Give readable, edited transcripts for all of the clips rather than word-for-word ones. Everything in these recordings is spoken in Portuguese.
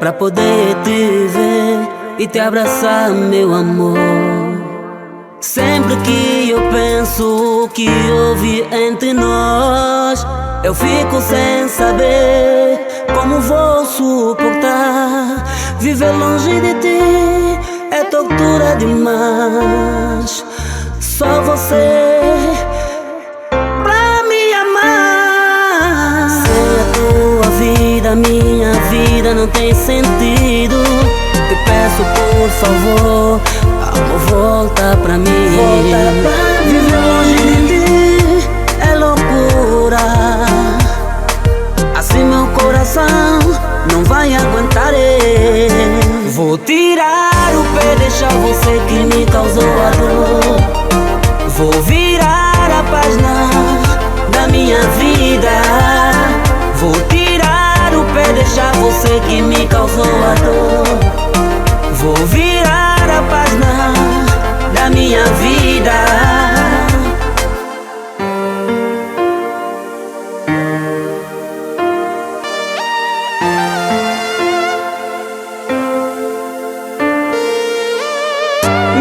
pra poder te ver e te abraçar, meu amor. Sempre que eu penso o que houve entre nós, eu fico sem saber como vou suportar. Viver longe de ti é tortura demais. Só você pra me amar. Sem a tua vida, minha vida não tem sentido. Te peço por favor, amor, volta pra mim. Viver longe de ti é loucura. Assim meu coração não vai aguentar. Vou tirar o pé, deixar você que me causou a dor. Vou virar a página da minha vida. Vou tirar o pé, deixar você que me causou a dor. Vou virar a página da minha vida.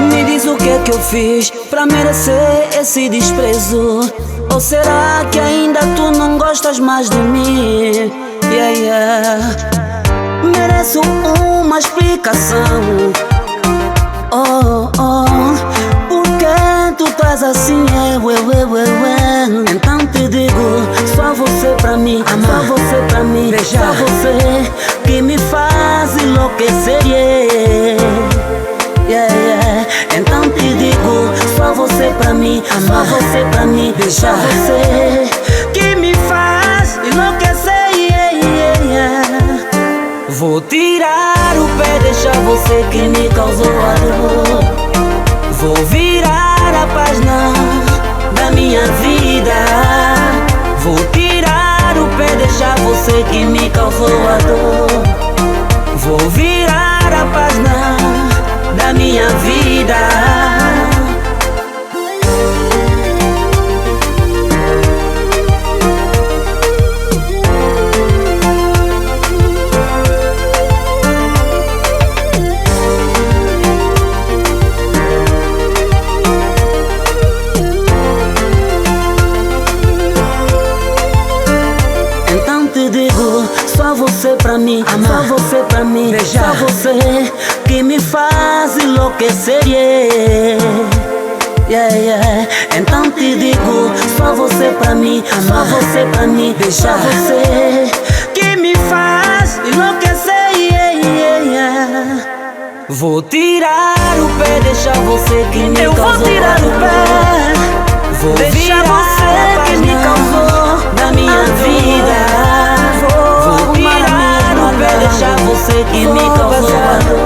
Me diz o que é que eu fiz pra merecer esse desprezo? Ou será que ainda tu não gostas mais de mim? Mereço uma explicação. Por que tu estás assim? Então te digo, só você pra mim, só você pra mim, só você que me faz enlouquecer. Então te digo, só você pra mim, só você pra mim, só você que me faz enlouquecer. Vou tirar o pé, deixar você que me causou a dor. Vou virar a página da minha vida. Vou tirar o pé, deixar você que me causou a dor. Vou virar a página da minha vida. Então te digo, só você pra mim, só você pra mim, só você que me faz enlouquecer. Então te digo, só você pra mim, só você pra mim, só você que me faz enlouquecer. Vou tirar o pé, deixar você que me causou. Eu vou tirar o pé, vou deixar você que me causou da minha vida. Vou tirar o pé, deixar você que me causou a dor.